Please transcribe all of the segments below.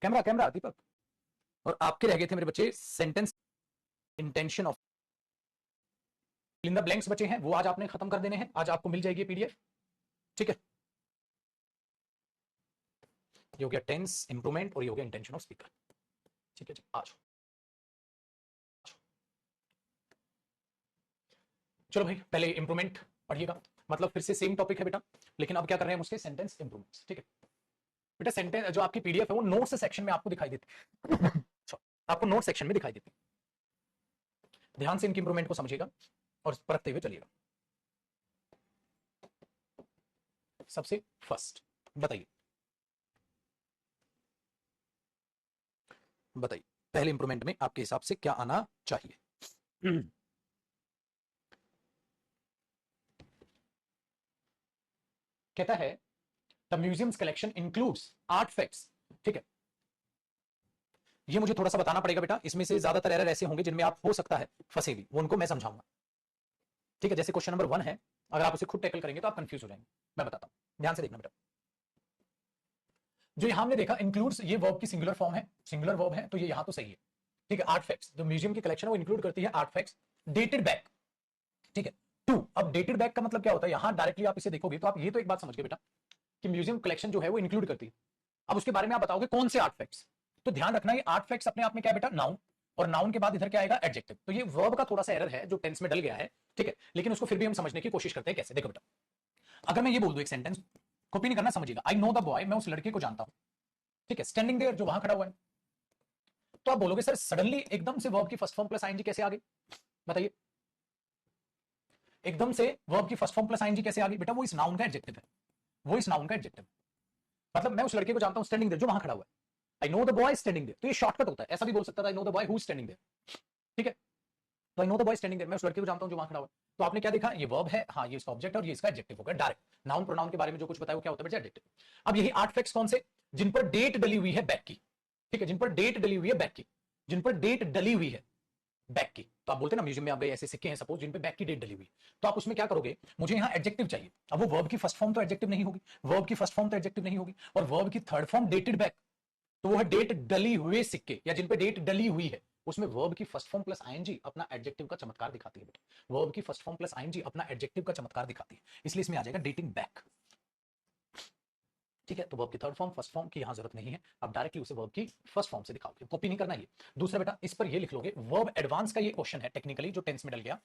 Camera camera दीपक। और आपके रह गए थे मेरे बच्चे sentence intention of, in the blanks बचे हैं, वो आज आपने खत्म कर देने हैं, आज आपको मिल जाएगी पीडीएफ। ठीक है, ये हो गया टेंस इंप्रूवमेंट और ये हो गया इंटेंशन ऑफ स्पीकर। ठीक है जी, आज चलो भाई पहले इंप्रूवमेंट पढ़िएगा, मतलब फिर से सेम टॉपिक है बेटा, लेकिन अब क्या कर रहे हैं उसके सेंटेंस इंप्रूवमेंट्स। ठीक है बेटा, सेंटेंस जो आपकी पीडीएफ है वो नोट्स सेक्शन में आपको दिखाई देती है आपको नोट सेक्शन में दिखाई देती है। ध्यान से इनकी इंप्रूवमेंट को समझिएगा और परखते हुए चलिएगा। सबसे फर्स्ट बताइए बताइए पहले इंप्रूवमेंट में आपके हिसाब से क्या आना चाहिए? कहता है the museums collection includes artifacts. ठीक है, ये मुझे थोड़ा सा बताना पड़ेगा बेटा, इसमें से ज्यादातर एरर ऐसे होंगे जिनमें आप हो सकता है फंसे भी, वो उनको मैं समझाऊंगा। ठीक है, जैसे क्वेश्चन नंबर 1 है, अगर आप उसे खुद टैकल करेंगे तो आप कंफ्यूज हो जाएंगे। मैं बताता हूं, ध्यान से देखना बेटा। जो यहां हमने देखा इंक्लूड्स, ये वर्ब की सिंगुलर फॉर्म है, सिंगुलर वर्ब है, तो ये यहां तो सही है। ठीक है, आर्टिफैक्ट्स, जो म्यूजियम की कलेक्शन है वो इंक्लूड करती है आर्टिफैक्ट्स डेटेड बैक। ठीक है, 2। अब डेटेड बैक का मतलब क्या होता है, यहां डायरेक्टली आप इसे देखोगे तो आप ये तो एक बात समझ गए बेटा कि म्यूजियम कलेक्शन जो है वो इंक्लूड करती है। अब उसके बारे में आप बताओगे कौन से आर्टिफैक्ट्स, तो ध्यान रखना ये आर्टिफैक्ट्स अपने आप में क्या है बेटा, नाउन, और नाउन के बाद इधर क्या आएगा, एडजेक्टिव। तो ये वर्ब का थोड़ा सा एरर है जो टेंस में डल गया है। ठीक है, लेकिन उसको फिर भी हम समझने की कोशिश करते हैं कैसे। देखो बेटा, अगर मैं ये बोल दूं एक सेंटेंस, कॉपी नहीं करना, समझिएगा। आई नो द बॉय, मैं उस लड़के को जानता हूं। ठीक है, स्टैंडिंग देयर, जो वहां खड़ा हुआ है। तो आप बोलोगे सर सडनली एकदम से वर्ब की फर्स्ट फॉर्म प्लस आईएनजी कैसे आ गई, बताइए। एकदम से वर्ब की फर्स्ट फॉर्म प्लस आईएनजी कैसे आ गई बेटा, वो इस नाउन का एडजेक्टिव है, वो इस नाउन का एडजेक्टिव। मतलब मैं उस लड़के को जानता हूं स्टैंडिंग देयर, जो वहां खड़ा हुआ है। I know the boy standing there, तो ये शॉर्टकट होता है, ऐसा भी बोल सकता था I know the boy who is standing there. ठीक है, तो I know the boy standing there, मैं उस लड़के को जानता हूं जो वहां खड़ा हुआ है। तो आपने क्या देखा, ये वर्ब है, हाँ ये इसका ऑब्जेक्ट है और ये इसका एडजेक्टिव हो गया डायरेक्ट। नाउन प्रोनाउन के बारे में जो कुछ बताया वो क्या होता है बेटा, एडजेक्टिव। अब यही आर्टिफैक्ट्स कौन से, जिन पर डेट डली हुई है बैक की। ठीक है, जिन पर डेट डली हुई है बैक की, जिन पर डेट डली हुई है बैक की। तो आप बोलते हैं ना म्यूजियम में आप गए, ऐसे सिक्के हैं सपोज जिन पे बैक की डेट डली हुई है, तो आप उसमें क्या करोगे, मुझे यहां एडजेक्टिव चाहिए। अब वो वर्ब की फर्स्ट फॉर्म तो एडजेक्टिव नहीं होगी, वर्ब की फर्स्ट फॉर्म तो एडजेक्टिव नहीं होगी, और वर्ब की थर्ड फॉर्म डेटेड बैक, तो वो है डेट डली हुए सिक्के, या जिन पे डेट डली हुई है। उसमें वर्ब की फर्स्ट फॉर्म प्लस आईएनजी अपना एडजेक्टिव का चमत्कार दिखाती है बेटा, वर्ब की फर्स्ट फॉर्म प्लस आईएनजी अपना एडजेक्टिव का चमत्कार दिखाती है, इसलिए इसमें आ जाएगा डेटिंग बैक। ठीक है, तो वर्ब की थर्ड फॉर्म फर्स्ट फॉर्म की यहां जरूरत नहीं है, आप डायरेक्टली उसे वर्ब की फर्स्ट फॉर्म से दिखाओगे, कॉपी नहीं करना। ये दूसरा बेटा, इस पर ये लिख लोगे, वर्ब एडवांस का ये क्वेश्चन है टेक्निकली जो टेंस में डल गया,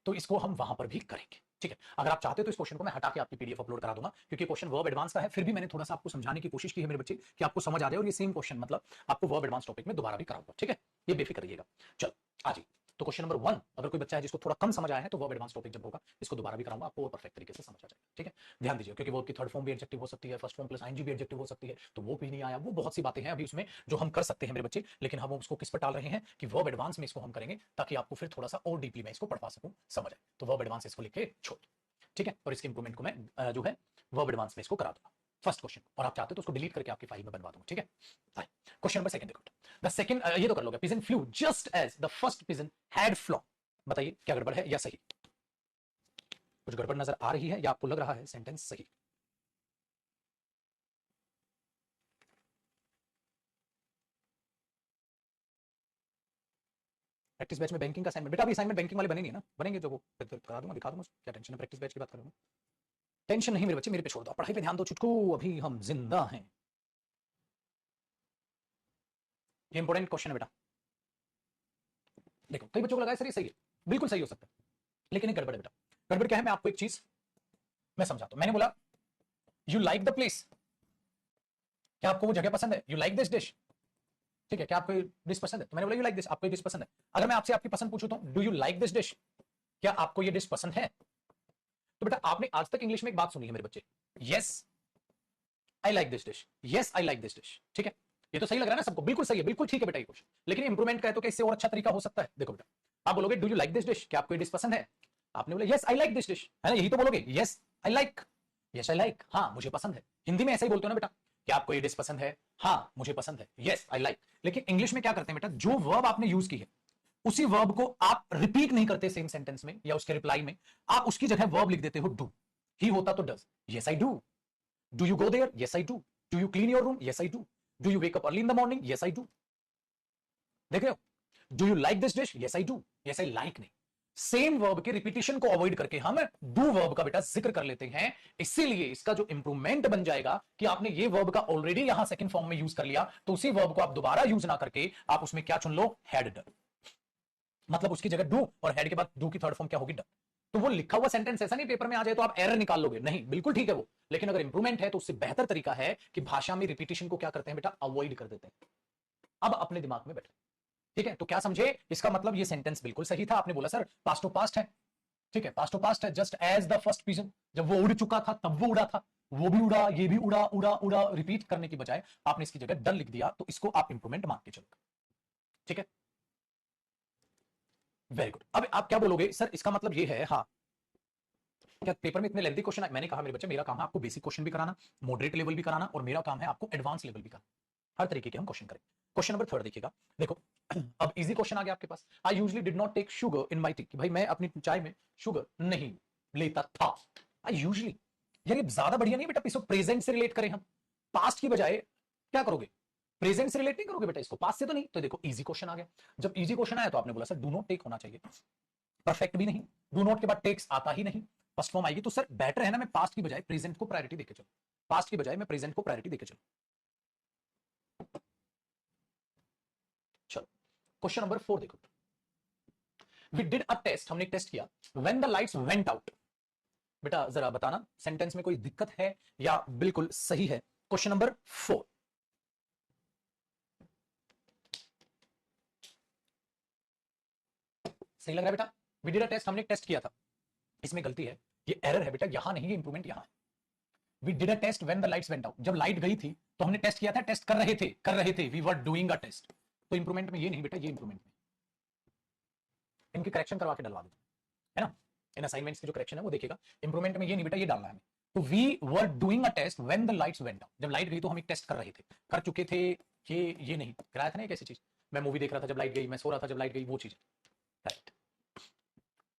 तो इसको हम वहां पर भी करेंगे। ठीक है, अगर आप चाहते हो तो इस क्वेश्चन को मैं हटा के आपकी पीडीएफ अपलोड करा दूंगा, क्योंकि क्वेश्चन वर्ब एडवांस का है, फिर भी मैंने थोड़ा सा आपको समझाने की कोशिश की है मेरे बच्चे, कि आपको समझ आ जाए, और ये सेम क्वेश्चन मतलब आपको वर्ब एडवांस टॉपिक में दोबारा भी कराऊंगा। ठीक है, ये बेफिक्र रहिएगा। चलो आज ही तो क्वेश्चन नंबर 1, अगर कोई बच्चा है जिसको थोड़ा कम समझ आया है तो वर्ब एडवांस टॉपिक जब होगा इसको दोबारा भी कराऊंगा, आपको और परफेक्ट तरीके से समझ आ जाएगा। ठीक है, ध्यान दीजिए, क्योंकि वर्ब की थर्ड फॉर्म भी एडजेक्टिव हो सकती है, फर्स्ट फॉर्म प्लस आईएनजी भी एडजेक्टिव हो सकती है, तो वो भी नहीं आया, वो बहुत सी बातें हैं अभी उसमें जो हम कर सकते हैं मेरे बच्चे, लेकिन हम उसको किस पर टाल रहे हैं कि वर्ब एडवांस में इसको हम करेंगे, ताकि आपको फिर थोड़ा सा और डीपली मैं इसको पढ़वा सकूं, समझ आए। तो वर्ब एडवांस इसको लिख के छोड़। ठीक है, और इसके इंप्रूवमेंट को मैं जो है वर्ब एडवांस में इसको करा दूंगा फर्स्ट क्वेश्चन, और आप चाहते हो तो उसको डिलीट करके आपकी फाइल में बनवा दूंगा। ठीक है, क्वेश्चन नंबर 2 देखो, द सेकंड, ये तो कर लोगे, pigeon flew just as the first pigeon had flown. बताइए क्या गड़बड़ है या सही, कुछ गड़बड़ नजर आ रही है या आपको लग रहा है सेंटेंस सही? प्रैक्टिस बैच में बैंकिंग का असाइनमेंट, बेटा अभी असाइनमेंट बैंकिंग वाले बने नहीं है ना, बनेंगे जो वो करा दूंगा, दिखा दूंगा, क्या टेंशन है, प्रैक्टिस बैच की बात कर रहा हूं। टेंशन नहीं मेरे बच्चे, मेरे पे छोड़ दो, पढ़ाई पे ध्यान दो चुटकू, अभी हम जिंदा हैं। ये इंपॉर्टेंट क्वेश्चन है बेटा, देखो कई बच्चों को लगा है सर ये सही है, बिल्कुल सही हो सकता है, लेकिन एक गड़बड़ है बेटा। गड़बड़ क्या है, मैं आपको एक चीज मैं समझाता हूं। मैंने बोला यू लाइक द प्लेस, क्या आपको वो जगह पसंद है, यू लाइक दिस डिश। ठीक है, क्या आपको डिश पसंद है, तो मैंने बोला यू लाइक दिस, आपको डिश पसंद है। अगर मैं आपसे आपकी पसंद पूछूं तो do you like this dish, क्या आपको ये डिश पसंद है। तो बेटा आपने आज तक इंग्लिश में एक बात सुनी है मेरे बच्चे, yes I like this dish, yes I like this dish. ठीक है, ये तो सही लग रहा है ना सबको, बिल्कुल सही है, बिल्कुल ठीक है बेटा ये क्वेश्चन, लेकिन इंप्रूवमेंट का है तो क्या इससे और अच्छा तरीका हो सकता है। देखो बेटा, आप बोलोगे do you like this dish, क्या आपको ये डिश पसंद है, आपने बोला yes I like this dish, है ना, यही तो बोलोगे, yes I like, yes I like, हाँ मुझे पसंद है। हिंदी में ऐसा ही बोलते हो ना बेटा, क्या आपको ये डिश पसंद है, हाँ मुझे पसंद है, यस आई लाइक। लेकिन इंग्लिश में क्या करते हैं बेटा, जो वर्ब आपने यूज की है उसी वर्ब को आप रिपीट नहीं करते सेम सेंटेंस में या उसके रिप्लाई में, आप उसकी जगह वर्ब लिख देते हो डू। ही होता तो does, yes I do. Do you go there, yes I do. Do you clean your room, yes I do. Do you wake up early in the morning? Yes I do. देख रहे हो? Do you like this dish? Yes I do. Yes I like नहीं। Same verb के repetition को avoid करके हम do verb का बेटा जिक्र कर लेते हैं। इसीलिए इसका जो इंप्रूवमेंट बन जाएगा कि आपने ये वर्ब का ऑलरेडी यहां सेकंड फॉर्म में यूज कर लिया, तो उसी वर्ब को आप दोबारा यूज ना करके आप उसमें क्या चुन लो? Had done. मतलब उसकी जगह डू और हैड के बाद डू की थर्ड फॉर्म क्या होगी? डन। तो वो लिखा हुआ सेंटेंस ऐसा नहीं पेपर में आ जाए तो आप एरर निकाल लोगे, नहीं, बिल्कुल ठीक है वो। लेकिन अगर इंप्रूवमेंट है तो उससे बेहतर तरीका है कि भाषा में रिपीटिशन को क्या करते हैं बेटा? अवॉइड कर देते हैं। अब अपने दिमाग में बैठे, ठीक है? तो क्या समझे? इसका मतलब ये सेंटेंस बिल्कुल सही था। आपने बोला सर पास्ट टू पास्ट है, ठीक है, पास्ट टू पास्ट है, just as the first pigeon, जब वो उड़ चुका था तब वो उड़ा था, वो भी उड़ा, ये भी उड़ा, उड़ा उड़ा, रिपीट करने की बजाय आपने इसकी जगह डन लिख दिया, तो इसको आप इंप्रूवमेंट मान के चलो, ठीक है? Very good. अब आप क्या बोलोगे? सर इसका मतलब ये है, हाँ, क्या पेपर में इतने लेंथी क्वेश्चन? मैंने कहा मेरे बच्चे, मेरा काम है आपको बेसिक क्वेश्चन भी कराना, मॉडरेट लेवल भी कराना, और मेरा काम है आपको एडवांस लेवल भी कराना। हर तरीके के हम क्वेश्चन करें। क्वेश्चन नंबर 3 देखिएगा। देखो अब इजी क्वेश्चन आ गया आपके पास। I usually did not take sugar in my tea, भाई मैं अपनी चाय में शुगर नहीं लेता था। आई यूजुअली, यार ये ज्यादा बढ़िया नहीं बेटा? इसको प्रेजेंट से रिलेट करें हम, पास्ट की बजाय क्या करोगे? प्रेजेंट से रिलेट नहीं करोगे बेटा इसको, पास्ट से तो नहीं। तो देखो इजी क्वेश्चन आ गया। जब इजी क्वेश्चन आया तो आपने बोला सर डू नॉट टेक होना चाहिए, परफेक्ट भी नहीं, डू नॉट के बाद टेक्स आता ही नहीं, फर्स्ट फॉर्म आएगी। तो सर बेटर है ना मैं पास्ट की बजाय प्रेजेंट को प्रायोरिटी देके चलूं, पास्ट की बजाय मैं प्रेजेंट को प्रायोरिटी देके चलूं। चलो क्वेश्चन नंबर 4 देखो। वी डिड अ टेस्ट, हमने टेस्ट किया, when the lights went out. बेटा जरा बताना सेंटेंस में कोई दिक्कत है या बिल्कुल सही है? क्वेश्चन नंबर 4, सही लग रहा है बेटा? वी डिड अ टेस्ट, हमने टेस्ट किया था, इसमें गलती है, ये एरर है बेटा, यहां नहीं है, इंप्रूवमेंट यहां है। We did a test when the lights went out, जब लाइट गई थी तो हमने टेस्ट किया था, टेस्ट कर रहे थे, we were doing a test. तो इंप्रूवमेंट में ये नहीं बेटा, ये इंप्रूवमेंट में। इनकी करेक्शन करवा के डलवा दो, है ना? इन असाइनमेंट्स की जो करेक्शन है वो देखिएगा। इंप्रूवमेंट में ये नहीं बेटा, ये डालना है। तो we were doing a test when the lights went out, जब लाइट गई तो हम एक टेस्ट कर रहे थे, कर चुके थे, ये नहीं कराया था ना। एक ऐसी चीज, मैं मूवी देख रहा था जब लाइट गई, मैं सो रहा था जब लाइट गई, वो चीज, राइट।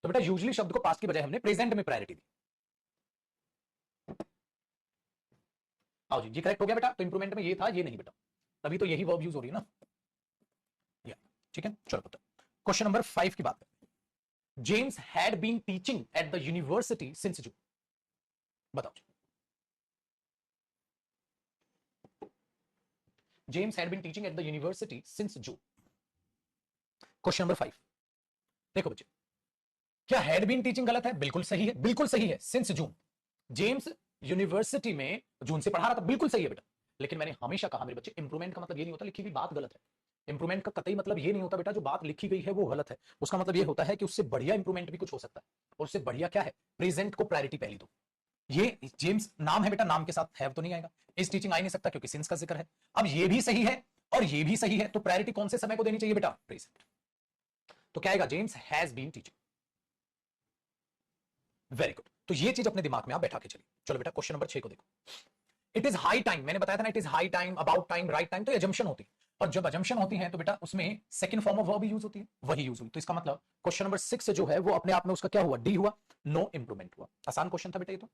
तो बेटा यूजुअली शब्द को पास्ट की बजाय हमने प्रेजेंट में प्रायोरिटी दी। आओ जी, ये करेक्ट हो गया बेटा। तो इंप्रूवमेंट में ये था, ये नहीं बेटा, तभी तो यही वर्ब यूज हो रही है ना, या ठीक है। चलो बेटा क्वेश्चन नंबर 5 की बात करते हैं। James had been teaching at the university since June. बताओ जी, James had been teaching at the university since June. Question number 5 देखो बच्चे, क्या हैड बीन टीचिंग गलत है? बिल्कुल सही है, बिल्कुल सही है। सिंस जून, जेम्स यूनिवर्सिटी में जून से पढ़ा रहा था, बिल्कुल सही है बेटा। लेकिन मैंने हमेशा कहा मेरे बच्चे, इंप्रूवमेंट का मतलब ये नहीं होता लिखी हुई बात गलत है। इंप्रूवमेंट का कतई मतलब ये नहीं होता बेटा जो बात लिखी गई है वो गलत है, उसका मतलब ये होता है कि उससे बढ़िया इंप्रूवमेंट भी कुछ हो सकता है। और उससे बढ़िया क्या है? प्रेजेंट को प्रायोरिटी पहली दो। ये जेम्स नाम है बेटा, नाम के साथ हैव तो नहीं आएगा, इस टीचिंग आ ही नहीं सकता क्योंकि सिंस का जिक्र है। अब ये भी सही है और ये भी सही है, तो प्रायोरिटी कौन से समय को देनी चाहिए बेटा? प्रेजेंट। तो क्या आएगा? James has been teaching. Very good. तो ये चीज अपने दिमाग में आप बैठा के चलिए। चलो बेटा क्वेश्चन नंबर 6 को देखो। इट इज हाई टाइम, मैंने बताया था ना, it is high time, about time, right time, तो एजम्पशन होती है। और जब एजम्पशन होती है तो बेटा उसमें second form of verb use होती है, वही यूज हुई। तो इसका मतलब क्वेश्चन नंबर 6 जो है वो अपने आप में उसका क्या हुआ? डी हुआ, नो इंप्रूवमेंट हुआ। आसान क्वेश्चन था बेटा ये तो।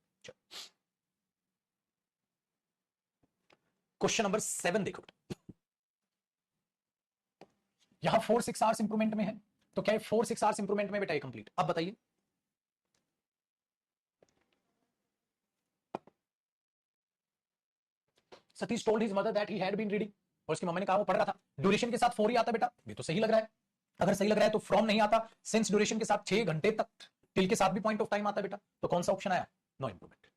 क्वेश्चन नंबर 7 देखो, यहां 4-6 आवर्स इंप्रूवमेंट में है, तो क्या 4-6 आवर्स इंप्रूवमेंट में बेटा ये कंप्लीट? अब बताइए, Satish told his mother that he had been reading, और उसकी मम्मी ने कहा वो पढ़ रहा था। ड्यूरेशन के साथ 4 ही आता बेटा, ये तो सही लग रहा है। अगर सही लग रहा है तो फ्रॉम नहीं आता, सिंस ड्यूरेशन के साथ 6 घंटे तक, टिल के साथ भी पॉइंट ऑफ टाइम आता बेटा, तो कौन सा ऑप्शन आया? No improvement.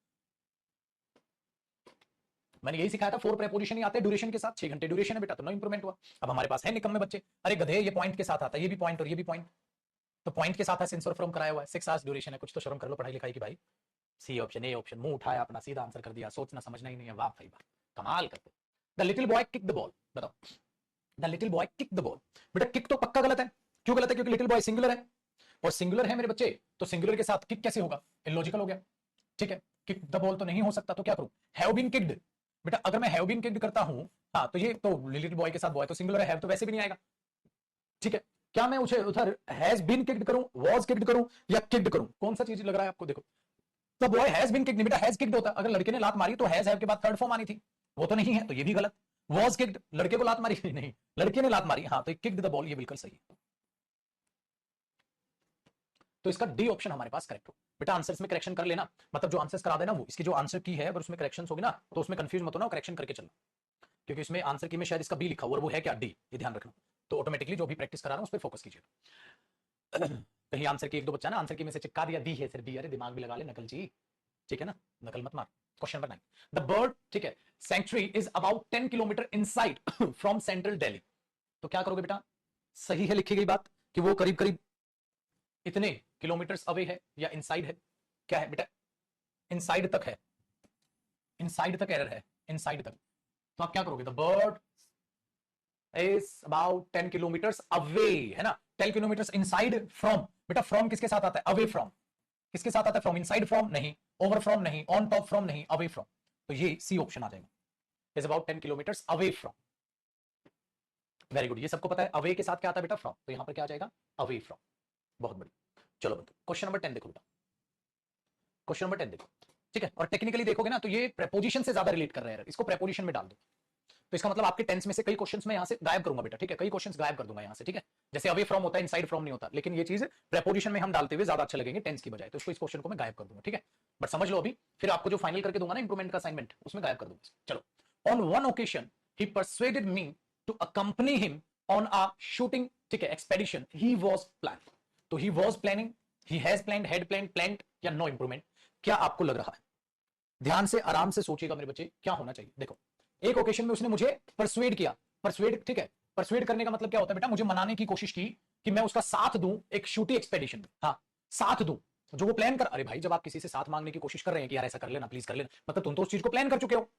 मैंने यही सिखाया था, 4 प्रेपोजिशन ही आते हैं ड्यूरेशन के साथ, 6 घंटे ड्यूरेशन है बेटा, तो नो इंप्रूवमेंट हुआ। अब हमारे पास है निकम्मे बच्चे, अरे गधे ये पॉइंट के साथ आता है, ये भी पॉइंट और ये भी पॉइंट, तो पॉइंट के साथ है, सिंस और फ्रॉम कराया हुआ है, 6 आवर्स ड्यूरेशन है, कुछ तो शर्म कर लो पढ़ाई लिखाई की भाई। सी ऑप्शन, ए ऑप्शन, मुंह उठाया अपना, सीधा आंसर कर दिया, सोचना समझना ही नहीं है, वाह भाई वाह, कमाल करते। The little boy kick the ball, बताओ, the little boy kick the ball. बेटा किक तो पक्का गलत है, क्यों गलत है? क्योंकि लिटिल बॉय सिंगुलर है, और सिंगुलर है मेरे बच्चे, तो सिंगुलर के साथ किक कैसे होगा? इलॉजिकल हो गया, ठीक है। किक द बॉल तो नहीं हो सकता, तो क्या करूं? Have been kicked. बेटा अगर मैं हैव बीन किक्ड करता हूं, हाँ, तो ये तो लिटिल बॉय के साथ बॉय तो सिंगुलर है, हैव तो वैसे भी नहीं आएगा, ठीक है। क्या मैं उसे उधर हैज बीन किक्ड करूं, वाज किक्ड करूं, या किक्ड करूं? कौन सा चीज लग रहा है आपको? देखो, तो बॉय हैज बीन किक्ड, बेटा हैज किक्ड होता, अगर लड़के ने लात मारी तो हैज हैव के बाद थर्ड फॉर्म आनी थी, वो तो नहीं है, तो ये भी गलत। वॉज किक्ड, लड़के को लात मारी नहीं, लड़के ने लात मारी, हाँ तो किक्ड द बॉल, ये बिल्कुल सही है। तो इसका डी ऑप्शन हमारे पास करेक्ट हो। बेटा आंसर्स में करेक्शन कर लेना, मतलब जो आंसर्स करा देना वो इसकी जो आंसर की है, अगर उसमें करेक्शंस होगी ना तो उसमें कंफ्यूज मत होना, करेक्शन करके चलना, क्योंकि इसमें आंसर की में शायद इसका बी लिखा हुआ और वो है क्या डी, ये ध्यान रखना। तो ऑटोमेटिकली जो भी प्रैक्टिस करा रहा हूं उस पर फोकस कीजिए। कहीं आंसर की एक दो बच्चा ना आंसर की में से चिपका दिया, दी है सिर्फ दी, अरे दिमाग भी लगा ले नकल जी, ठीक है ना, नकल मत मार। क्वेश्चन नंबर 9, द बर्ड, ठीक है, sanctuary is about 10 kilometre inside from central Delhi. तो क्या करोगे बेटा, सही है लिखी गई बात कि वो करीब करीब इतने किलोमीटर्स अवे है या इनसाइड है, क्या है बेटा, इनसाइड तक है, इनसाइड तक एरर है, इनसाइड तक। तो आप क्या करोगे, the bird is about 10 kilometres away, है ना, 10 किलोमीटर्स इनसाइड फ्रॉम, बेटा फ्रॉम किसके साथ आता है, अवे फ्रॉम, किसके साथ आता है, फ्रॉम, इनसाइड फ्रॉम नहीं, ओवर फ्रॉम नहीं, ऑन टॉप फ्रॉम नहीं, अवे फ्रॉम। तो ये सी ऑप्शन आ जाएगा, is about 10 kilometres away from. Very good, ये सबको पता है अवे के साथ क्या आता है बेटा, फ्रॉम, तो यहां पर क्या आ जाएगा, अवे फ्रॉम। बहुत बढ़िया, चलो बच्चों क्वेश्चन नंबर 10 देखो बेटा, क्वेश्चन नंबर 10 देखो, ठीक है, और टेक्निकली देखोगे ना तो ये प्रेपोजिशन से ज्यादा रिलेट कर रहे हैं, इसको प्रेपोजिशन में डाल दो, तो इसका मतलब आपके टेंस में से कई क्वेश्चंस मैं यहां से गायब करूंगा बेटा, ठीक है, कई क्वेश्चंस गायब कर दूंगा यहां से, ठीक है, जैसे अवे फ्रॉम होता है, इनसाइड फ्रॉम नहीं होता, लेकिन ये चीज प्रेपोजिशन में हम डालते हुए ज्यादा अच्छा लगेंगे टेंस की बजाय, तो इसको, इस क्वेश्चन को मैं गायब कर दूंगा, ठीक है, बट समझ लो अभी, फिर आपको जो फाइनल करके दूंगा ना इंप्रूवमेंट का असाइनमेंट, उसमें गायब कर दूंगा। चलो, on one occasion he persuaded me to accompany him on a shooting, ठीक है, एक्सपेडिशन, ही वाज प्लान, तो he was planning, he has planned, had planned, planned या नो इंप्रूवमेंट, क्या आपको लग रहा है, ध्यान से आराम से सोचिएगा मेरे बच्चे, क्या होना चाहिए। देखो, एक ओकेशन में उसने मुझे परसुएड किया, परसुएड, ठीक है, परसुएड करने का मतलब क्या होता है बेटा, मुझे मनाने की कोशिश की कि मैं उसका साथ दूं एक शूटिंग एक्सपेडिशन में, हाँ साथ दूं, जो वो प्लान कर, अरे भाई जब आप किसी से साथ मांगने की कोशिश कर रहे हैं कि यार ऐसा कर लेना प्लीज कर लेना, मतलब तुम तो उस चीज को प्लान कर चुके हो,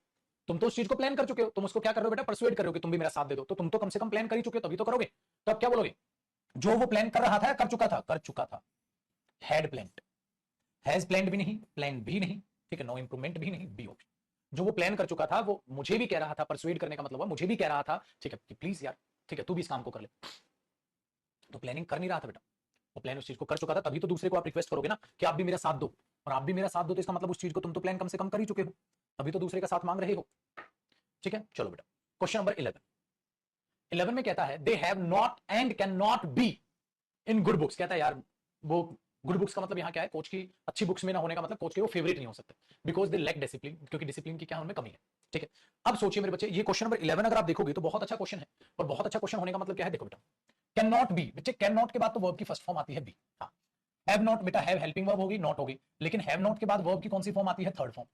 तुम तो उस चीज को प्लान कर चुके हो, तुम उसको क्या कर रहे हो बेटा, परसुएड कर रहे हो कि तुम भी मेरा साथ दे दो, तो तुम तो कम से कम प्लान कर ही चुके हो, तभी तो करोगे। तो अब क्या बोलोगे, जो वो प्लान कर रहा था, कर चुका था, कर चुका था, हैड प्लान्ड, हैज प्लान्ड भी नहीं, प्लान भी नहीं, ठीक है, नो इंप्रूवमेंट भी नहीं, बी ऑप्शन। जो वो प्लान कर चुका था वो मुझे भी कह रहा था, परसुएड करने का मतलब है मुझे भी कह रहा था, ठीक है, कि प्लीज यार, ठीक है, तू भी इस काम को कर ले, तो प्लानिंग कर नहीं रहा था बेटा, वो प्लान उस चीज को कर चुका था, तभी तो दूसरे को आप रिक्वेस्ट करोगे ना कि आप भी मेरा साथ दो, और आप भी मेरा साथ दो तो इसका मतलब उस चीज को तुम तो प्लान कम से कम कर ही चुके हो, तभी तो दूसरे का साथ मांग रहे हो, ठीक है। चलो बेटा, क्वेश्चन नंबर 11, 11 में कहता है they have not and can not be in good books, कहता है यार वो गुड बुक्स का मतलब यहाँ क्या है, कोच की अच्छी बुक्स में ना होने का मतलब कोच के वो फेवरेट नहीं हो सकते, बिकॉज दे लैक डिसिप्लिन, क्योंकि डिसिप्लिन की क्या उनमें कमी है, ठीक है। अब सोचिए मेरे बच्चे, ये क्वेश्चन नंबर 11 अगर आप देखोगे तो बहुत अच्छा क्वेश्चन है, और बहुत अच्छा क्वेश्चन होने का मतलब क्या है, देखो बेटा, कैन नॉट बी, बच्चे कैन नॉट के बाद तो वर्ब की फर्स्ट फॉर्म आती है बी, हाँ, हैव नॉट बेटा, हैव हेल्पिंग वर्ब होगी, नॉट होगी, लेकिन हैव नॉट के बाद वर्ब की कौन सी फॉर्म आती है, थर्ड फॉर्म,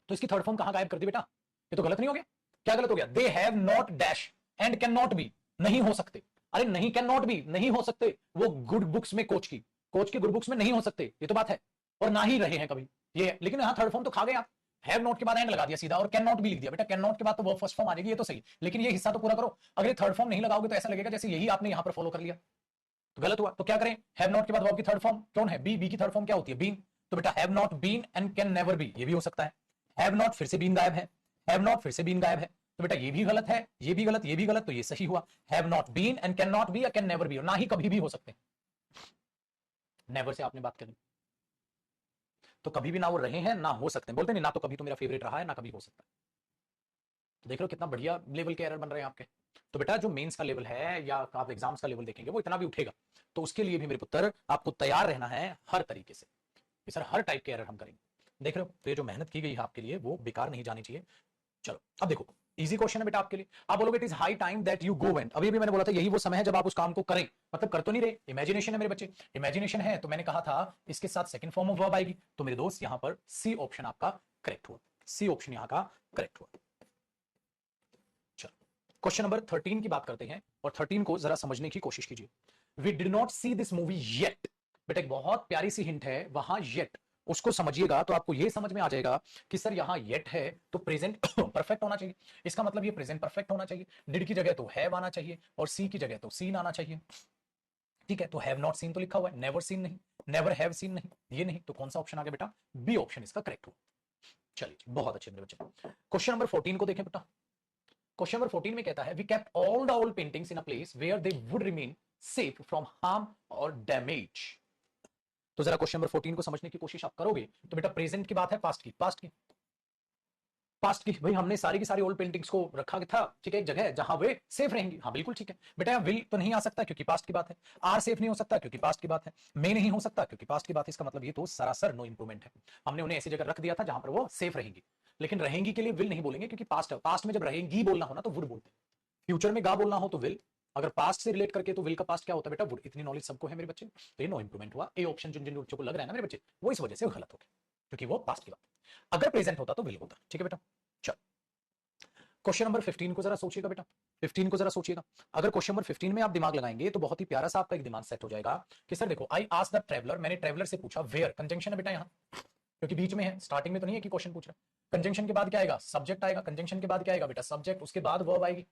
तो इसकी थर्ड फॉर्म कहां गायब कर दी बेटा, ये तो गलत नहीं हो गया, क्या गलत हो गया, they have not dash and can not B, नहीं हो सकते, अरे नहीं कैन नॉट बी, नहीं हो सकते, वो गुड बुक्स में कोच की गुड बुक्स में नहीं हो सकते, ये तो बात है, और ना ही रहे हैं कभी, ये, लेकिन यहां थर्ड फॉर्म तो खा गए आप, हैव नॉट के बाद एंड लगा दिया सीधा, और कैन नॉट भी लिख दिया, बेटा कैन नॉट के बाद तो वो फर्स्ट फॉर्म आ जाएगी, ये तो सही, लेकिन ये हिस्सा तो पूरा करो, अगर थर्ड फॉर्म नहीं लगाओगे तो ऐसा लगेगा जैसे यही आपने यहां पर फॉलो कर लिया, तो गलत हुआ, तो क्या करें, हैव नॉट के बाद वर्ब की थर्ड फॉर्म कौन है, बी, बी की थर्ड फॉर्म क्या होती है, बीन, तो बेटा have not been and can never be, ये भी हो सकता है, हैव नॉट फिर से बीन गायब है, हैव नॉट फिर से बीन गायब है, तो बेटा ये भी गलत है, ये भी गलत, ये भी गलत, तो ये सही हुआ, have not been and can not be या कैन नेवर बी, ना ही कभी भी हो सकते, नेवर से आपने बात करी, तो कभी भी ना वो रहे हैं ना हो सकते हैं, बोलते नहीं ना तो कभी तो मेरा फेवरेट रहा है ना कभी हो सकता है, तो देख लो कितना बढ़िया लेवल के एरर बन रहे हैं आपके। तो बेटा जो मेंस का लेवल है या आप एग्जाम्स का लेवल देखेंगे वो इतना भी उठेगा, तो उसके लिए भी मेरे पुत्र आपको तैयार रहना है हर तरीके से, सर हर टाइप के एरर हम करेंगे, देख रहे हो, तो ये जो मेहनत की गई है आपके लिए वो बेकार नहीं जानी चाहिए। चलो अब देखो, इजी क्वेश्चन है बेटा आपके लिए, आप बोलोगे it is high time that you go and, अभी भी मैंने बोला था यही वो समय है जब आप उस काम को करें, मतलब कर तो नहीं रहे, इमेजिनेशन है मेरे बच्चे, इमेजिनेशन है, तो मैंने कहा था इसके साथ सेकंड फॉर्म ऑफ वर्ब आएगी, तो मेरे दोस्त यहां पर सी ऑप्शन आपका करेक्ट हुआ, सी ऑप्शन यहां का करेक्ट हुआ। चलो क्वेश्चन नंबर 13 की बात करते हैं, और 13 को जरा समझने की कोशिश कीजिए, we did not see this movie yet, बेटा एक बहुत प्यारी सी हिंट है वहां येट, उसको समझिएगा तो आपको यह समझ में आ जाएगा कि सर यहां येट है तो प्रेजेंट परफेक्ट होना चाहिए, इसका मतलब ये प्रेजेंट परफेक्ट होना चाहिए, डिड की जगह तो हैव आना चाहिए और सी की जगह तो सीन आना चाहिए, ठीक है, तो हैव नॉट सीन तो लिखा हुआ है, नेवर सीन नहीं, नेवर हैव सीन नहीं, ये नहीं, तो कौन सा ऑप्शन आ गया बेटा, बी ऑप्शन इसका करेक्ट हुआ। चलिए बहुत अच्छे मेरे बच्चे, क्वेश्चन नंबर 14 को देखें बेटा, क्वेश्चन नंबर 14 में कहता है we kept all the old paintings in a place where they would remain safe from harm और डैमेज, तो जरा क्वेश्चन नंबर 14 को समझने की कोशिश आप करोगे तो बेटा प्रेजेंट की बात है पास्ट की, पास्ट की, भाई हमने सारी की सारी ओल्ड पेंटिंग्स को रखा था, ठीक है, एक जगह जहां वे सेफ रहेंगी। हाँ बिल्कुल ठीक है बेटा, विल तो नहीं आ सकता क्योंकि पास्ट की बात है, आर सेफ नहीं हो सकता क्योंकि पास्ट की बात है, मे नहीं हो सकता क्योंकि पास्ट की बात है। इसका मतलब ये तो सरासर नो इंप्रूवमेंट है। हमने उन्हें ऐसी जगह रख दिया था जहां पर वो सेफ रहेंगी, लेकिन रहेंगी के लिए विल नहीं बोलेंगे क्योंकि पास्ट है। पास्ट में जब रहेंगी बोलना हो ना तो वुड बोलते हैं, फ्यूचर में गा बोलना हो तो विल, अगर पास्ट से रिलेट करके तो विल का पास्ट क्या होता है बेटा, वुड। इतनी नॉलेज सबको है मेरे बच्चे, तो ये नो इंप्रूवमेंट हुआ। ए ऑप्शन जिन जिन बच्चों को लग रहा है ना मेरे बच्चे, वो इस वजह से गलत हो गया क्योंकि वो पास्ट की बात है। अगर प्रेजेंट होता तो विल होता, ठीक है बेटा। चल क्वेश्चन नंबर 15 को जरा सोचिएगा बेटा, 15 को जरा सोचिएगा। अगर क्वेश्चन नंबर 15 में आप दिमाग लगाएंगे तो बहुत ही प्यारा सा आपका एक दिमाग सेट हो जाएगा कि सर देखो, आई आस्क्ड द ट्रैवलर, मैंने ट्रैवलर से पूछा, वेयर, कंजंक्शन है बेटा यहाँ, क्योंकि बीच में है, स्टार्टिंग में तो नहीं है कि क्वेश्चन पूछ रहा है। कंजंक्शन के बाद क्या आएगा, सब्जेक्ट आएगा। कंजंक्शन के बाद क्या आएगा बेटा, सब्जेक्ट, उसके बाद वर्ब आएगी।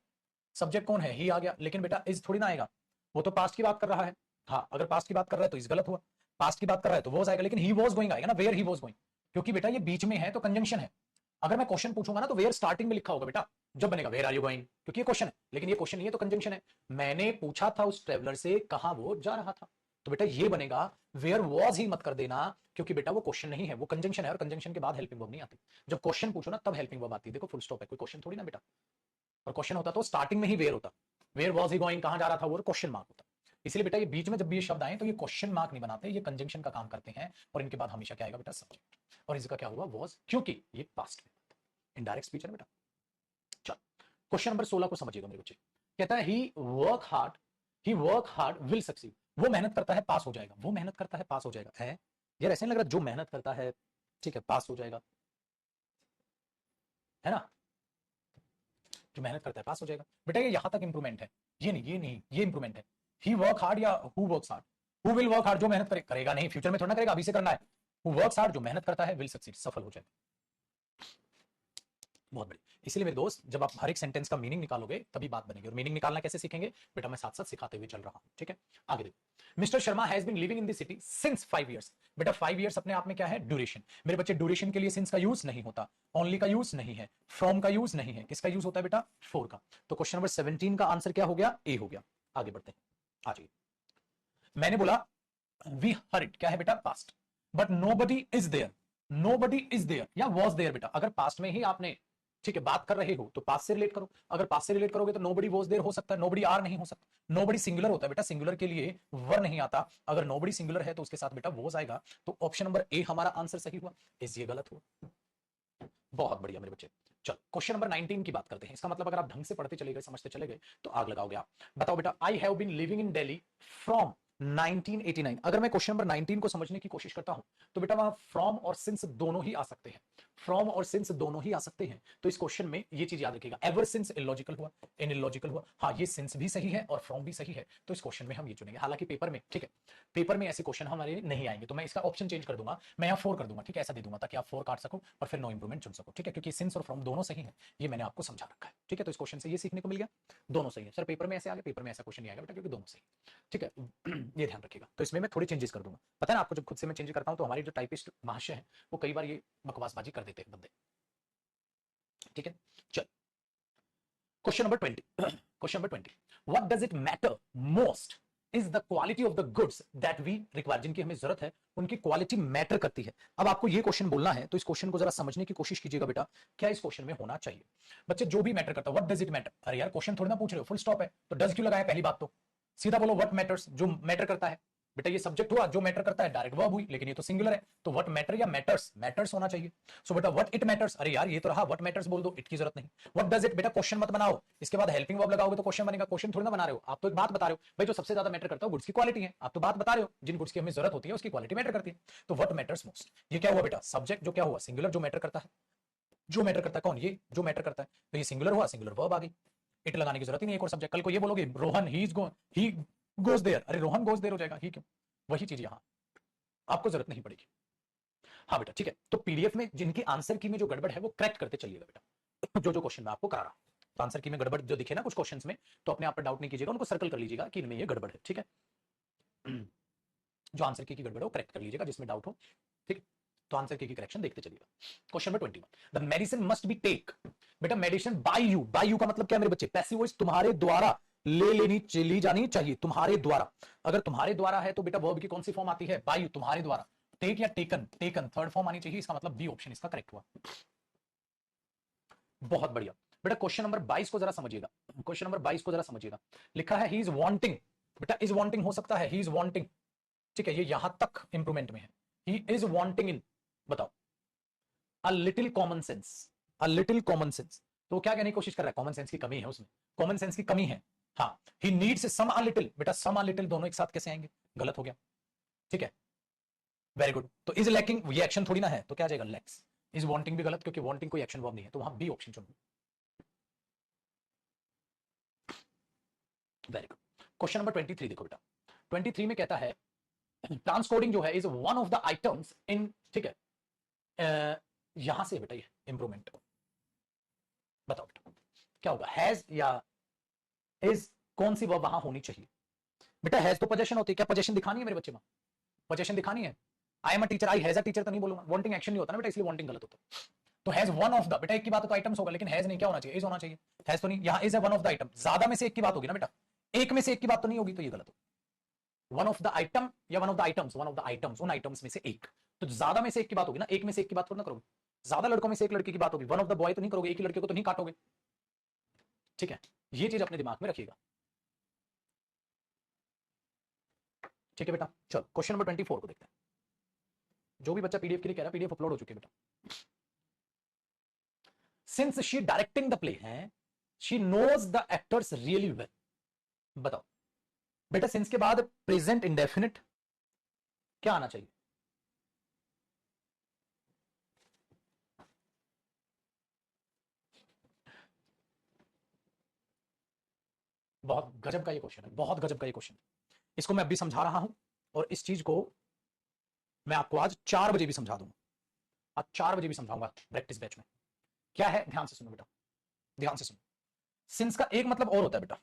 सब्जेक्ट कौन है, ही आ गया, लेकिन बेटा इज थोड़ी ना आएगा, वो तो पास्ट की बात कर रहा है। हाँ अगर पास्ट की बात कर रहा है तो इस गलत हुआ, पास्ट की बात कर रहा है तो वॉज आएगा, लेकिन ही वॉज गोइंग आएगा ना, वेयर ही वॉज गोइंग, क्योंकि बेटा ये बीच में है तो कंजंक्शन है। अगर मैं क्वेश्चन पूछूंगा ना तो वेयर स्टार्टिंग में लिखा होगा बेटा, जब बनेगा वेयर आर यू गोइंग, क्योंकि ये क्वेश्चन है, लेकिन ये क्वेश्चन नहीं है तो कंजंक्शन है। मैंने पूछा था उस ट्रेवलर से कहां वो जा रहा था, तो बेटा ये बनेगा वेयर वॉज ही मत कर देना, क्योंकि बेटा वो क्वेश्चन नहीं है, वो कंजंक्शन है, और कंजंक्शन के बाद हेल्पिंग वर्ब नहीं आती। जब क्वेश्चन पूछो ना तब हेल्पिंग वर्ब आती है। देखो फुल स्टॉप है, कोई क्वेश्चन थोड़ी ना बेटा, और क्वेश्चन होता तो स्टार्टिंग में ही वेयर होता, वेयर वॉज ही गोइंग, कहां जा रहा था वो, क्वेश्चन मार्क होता। इसलिए बेटा ये बीच में जब भी ये शब्द आए तो ये क्वेश्चन मार्क नहीं बनाते, ये कंजंक्शन का काम करते हैं, और इनके बाद हमेशा क्या आएगा बेटा, सब्जेक्ट, और इसका क्या हुआ, वॉज, क्योंकि ये पास्ट में इनडायरेक्ट स्पीच है बेटा। चल क्वेश्चन नंबर 16 को समझिएगा मेरे बच्चे, कहता है ही वर्क हार्ड विल सक्सीड, वो मेहनत करता है पास हो जाएगा, वो मेहनत करता है पास हो जाएगा है यार, ऐसे नहीं लग रहा जो मेहनत करता है ठीक है पास हो जाएगा, है ना, जो मेहनत करता है पास हो जाएगा बेटा, ये यहां तक इंप्रूवमेंट है, ये नहीं ये इंप्रूवमेंट है। ही वर्क हार्ड या who works hard, who will work hard, जो मेहनत करेगा नहीं, फ्यूचर में थोड़ा ना करेगा, अभी से करना है। हु वर्क्स हार्ड, जो मेहनत करता है, विल सक्सीड, सफल हो जाएगा। बहुत बढ़िया। इसीलिए मेरे दोस्त जब आप हर एक सेंटेंस का मीनिंग निकालोगे तभी बात बनेगी, और मीनिंग निकालना कैसे सीखेंगे बेटा, मैं साथ साथ सिखाते हुए चल रहा हूं, ठीक है। आगे देखो, mister Sharma has been living in this city since 5 years, बेटा 5 इयर्स अपने आप में क्या है, ड्यूरेशन। मेरे बच्चे ड्यूरेशन के लिए सिंस का यूज नहीं होता, ओनली का यूज नहीं है, फ्रॉम का यूज नहीं है, किसका यूज होता है बेटा, फोर का। तो क्वेश्चन नंबर 17 का आंसर क्या हो गया, ए हो गया। आगे बढ़ते हैं, आ जाइए। मैंने बोला वी हर्ड, क्या है बेटा, past, but nobody is there, nobody is there या वॉज देयर बेटा, अगर पास्ट में ही आपने ठीक है बात कर रहे हो तो पास्ट से रिलेट करो, अगर पास्ट से रिलेट करोगे तो नोबडी वॉज देयर हो सकता है, नोबडी आर नहीं हो सकता, नोबडी सिंगुलर होता है बेटा, सिंगुलर के लिए वर नहीं आता, अगर नोबडी सिंगुलर है तो उसके साथ बेटा वॉज आएगा, तो ऑप्शन नंबर ए हमारा आंसर सही हुआ, इस ये गलत हुआ। बहुत बढ़िया मेरे बच्चे। चलो क्वेश्चन नंबर 19 की बात करते हैं। इसका मतलब अगर आप ढंग से पढ़ते चले गए, समझते चले गए तो आग लगाओगे आप। बताओ बेटा, I have been living in Delhi from 1989, अगर मैं क्वेश्चन नंबर 19 को समझने की कोशिश करता हूं तो बेटा वहां फ्रॉम और सिंस दोनों ही आ सकते हैं, फ्रॉम और सिंस दोनों ही आ सकते हैं। तो इस क्वेश्चन में ये चीज याद रखिएगा, एवर सिंस इलॉजिकल हुआ, इन इलॉजिकल हुआ, हाँ ये सिंस भी सही है और फ्रॉम भी सही है, तो इस क्वेश्चन में हम ये चुनेंगे। हालांकि पेपर में ठीक है, पेपर में ऐसे क्वेश्चन हमारे नहीं आएंगे, तो मैं इसका ऑप्शन चेंज कर दूंगा, मैं यहाँ 4 कर दूंगा, ठीक है, ऐसा दे दूंगा ताकि आप 4 काट सको और फिर नो इंप्रूवमेंट चुन सको, ठीक है, क्योंकि सिंस और फ्रॉम दोनों सही है, ये मैंने आपको समझा रखा है, ठीक है। तो इस क्वेश्चन से ये सीखने को मिल गया, दोनों सही है सर, पेपर में ऐसे आ गया, पेपर में ऐसा क्वेश्चन नहीं आएगा बेटा क्योंकि दोनों सही, ठीक है। ये ध्यान रखिएगा। तो इसमें मैं थोड़ी चेंजेस कर दूंगा, पता है ना आपको, जब खुद से मैं चेंज करता हूं तो हमारी जो टाइपिस्ट महाशय है वो कई बार ये बकवासबाजी कर देते हैं बंदे, ठीक है। चल question number 20, question number 20, what does it matter most is the quality of the goods that we require, जिनकी हमें जरूरत है उनकी क्वालिटी मैटर करती है। अब आपको ये क्वेश्चन बोलना है तो इस क्वेश्चन को जरा समझने की कोशिश कीजिएगा बेटा, क्या इस क्वेश्चन में होना चाहिए। बच्चे जो भी मैटर करता है, व्हाट डज इट मैटर, अरे यार क्वेश्चन थोड़ी ना पूछ रहे हो, फुल स्टॉप है तो डज क्यों लगाया, पहली बात तो सीधा बोलो व्हाट मैटर्स, जो मैटर करता है। बेटा ये सब्जेक्ट हुआ, जो मैटर करता है डायरेक्ट वर्ब हुई, लेकिन ये तो सिंगुलर है, तो व्हाट मैटर या मैटर्स, मैटर्स होना चाहिए। सो बेटा व्हाट इट मैटर्स, अरे यार ये तो रहा, व्हाट मैटर्स बोल दो, इट की जरूरत नहीं। व्हाट डज इट, बेटा क्वेश्चन मत बनाओ, इसके बाद हेल्पिंग वर्ब लगाओगे तो क्वेश्चन बनेगा, क्वेश्चन थोड़ी ना बना रहे हो आप, तो एक बात बता रहे हो भाई, जो सबसे ज्यादा मैटर करता है गुड्स की क्वालिटी है, आप तो बात बता रहे हो, जिन गुड्स की हमें जरूरत होती है उसकी क्वालिटी मैटर करती है। तो व्हाट मैटर्स मोस्ट, ये क्या हुआ बेटा, सब्जेक्ट जो क्या हुआ, सिंगुलर, जो मैटर करता है, जो मैटर करता है कौन, ये जो मैटर करता है, तो ये सिंगुलर हुआ, सिंगुलर वर्ब आ गई, इट लगाने की जरूरत ही नहीं, एक और सब्जेक्ट। कल को ये बोलोगे रोहन ही गोज देयर, अरे रोहन गोज देयर हो जाएगा, ही क्यों, वही चीज यहां आपको जरूरत नहीं पड़ेगी। हाँ बेटा ठीक है, तो पीडीएफ में जिनकी आंसर की में जो गड़बड़ है वो करेक्ट करते चलिएगा बेटा, जो जो क्वेश्चन मैं आपको करा रहा हूं, तो आंसर की में गड़बड़ जो दिखे ना कुछ क्वेश्चंस में, तो अपने आप पर डाउट नहीं कीजिएगा, उनको सर्कल कर लीजिएगा कि इनमें ये गड़बड़ है, ठीक है। जो आंसर की गड़बड़ है वो करेक्ट कर लीजिएगा जिसमें डाउट हो, ठीक है। तो आंसर की करेक्शन देखते चलिएगा। Question number 21, the medicine must be take, बेटा मेडिसिन बाय यू का मतलब क्या है मेरे बच्चे, पैसिव वॉइस, तुम्हारे द्वारा ली जानी चाहिए, तुम्हारे द्वारा। अगर तुम्हारे द्वारा है तो बेटा वर्ब की कौन सी फॉर्म आती है, बाय यू, तुम्हारे द्वारा। टेक या टेकन, टेकन थर्ड फॉर्म आनी चाहिए, इसका मतलब बी ऑप्शन इसका करेक्ट हुआ। बहुत बढ़िया बेटा। क्वेश्चन नंबर 22 को जरा समझिएगा, क्वेश्चन नंबर 22 को जरा समझिएगा। लिखा है ही इज वांटिंग, बेटा इज वांटिंग हो सकता है, ही इज वांटिंग, ठीक है, ये यहां तक इंप्रूवमेंट में है। ही इज वांटिंग इन, बताओ, a little common sense, a little common sense. तो क्या कहने की कोशिश कर रहा है, कॉमन सेंस की कमी है उसमें, कॉमन सेंस की कमी है। हाँ, he needs some a little, बेटा सम अ लिटिल दोनों एक साथ कैसे आएंगे, गलत हो गया, ठीक है, वेरी गुड। तो इज लैकिंग ये एक्शन थोड़ी ना है, तो क्या आ जाएगा, लैक्स। इज वांटिंग भी गलत, क्योंकि वांटिंग कोई एक्शन वर्ब नहीं है, तो वहां बी ऑप्शन चुनो। Very good. क्वेश्चन नंबर 23 देखो बेटा, 23 में कहता है ट्रांसकोडिंग जो है is one of the items in, ठीक है, यहां से बेटा ये इंप्रूवमेंट, बताओ बेटा क्या होगा, हैज या इज, कौन सी वर्ब वहां होनी चाहिए। बेटा हैज तो पोजेशन होती है, क्या पोजेशन दिखानी है मेरे बच्चे में, पोजेशन दिखानी है। I am a teacher, I has a teacher तो नहीं बोलूंगा, वांटिंग एक्शन नहीं होता ना बेटा, इसलिए वांटिंग गलत होता है। तो हैज वन ऑफ द, बेटा एक की बात हो तो आइटम्स होगा, लेकिन हैज नहीं, क्या होना चाहिए, इज होना चाहिए। हैज तो नहीं, यहां इज है वन ऑफ द आइटम, ज्यादा में से एक की बात होगी ना बेटा, एक में से एक की बात तो नहीं होगी, तो ये गलत हो। वन ऑफ द आइटम या one of the items, one of the items, उन आइटम्स में से एक, तो ज्यादा में से एक की बात होगी ना, एक में से एक की बात थोड़ा ना करोगे, ज्यादा लड़कों में से एक लड़की की बात होगी, वन ऑफ द बॉय तो नहीं करोगे, एक ही लड़के को तो नहीं काटोगे, ठीक है, ये चीज अपने दिमाग में रखिएगा, ठीक है बेटा। चलो क्वेश्चन नंबर 24 को देखते हैं। जो भी बच्चा पीडीएफ के लिए कह रहा है, पीडीएफ अपलोड हो चुकी है बेटा। Since she directing the play है, she knows the actors really well, बताओ बेटा सिंस के बाद प्रेजेंट इंडेफिनिट क्या आना चाहिए, बहुत गजब का ये क्वेश्चन है, बहुत गजब का ये क्वेश्चन। इसको मैं अभी समझा रहा हूं, और इस चीज को मैं आपको आज 4 बजे भी समझा दूंगा, आज 4 बजे भी समझाऊंगा प्रैक्टिस बैच में। क्या है, ध्यान से सुनो बेटा, ध्यान से सुनो। सिंस का एक मतलब और होता है बेटा,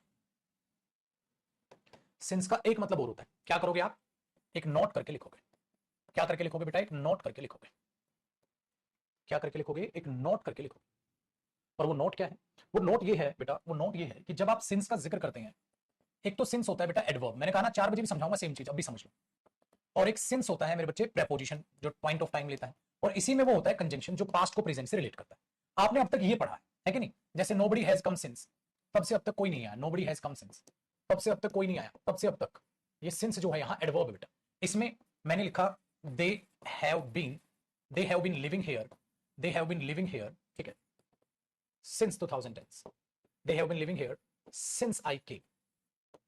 सिंस का एक मतलब और होता है, क्या करोगे आप, एक नोट करके लिखोगे, क्या करके लिखोगे बेटा, एक नोट करके लिखोगे, क्या करके लिखोगे, एक नोट करके लिखोगे। और वो नोट क्या है, वो नोट ये है बेटा, वो नोट ये है कि जब आप सिंस का जिक्र करते हैं, एक तो सिंस होता है बेटा एडवर्ब, मैंने कहा ना 4 बजे भी समझाऊंगा सेम चीज, अभी समझ लो। और एक सिंस होता है मेरे बच्चे प्रेपोजिशन, जो पॉइंट ऑफ टाइम लेता है, और इसी में वो होता है कंजंक्शन, जो पास्ट को प्रेजेंट से रिलेट करता है। आपने अब तक ये पढ़ा है कि नहीं, जैसे नोबडी हैज कम सिंस, तब से अब तक कोई नहीं आया, नोबडी हैज कम सिंस, तब से अब तक कोई नहीं आया, तब से अब तक, ये सिंस जो है यहाँ एडवर्ब है बेटा। इसमें मैंने लिखा they have been, they have been living here, they have been living here, ठीक है, since 2010, they have been living here since I came,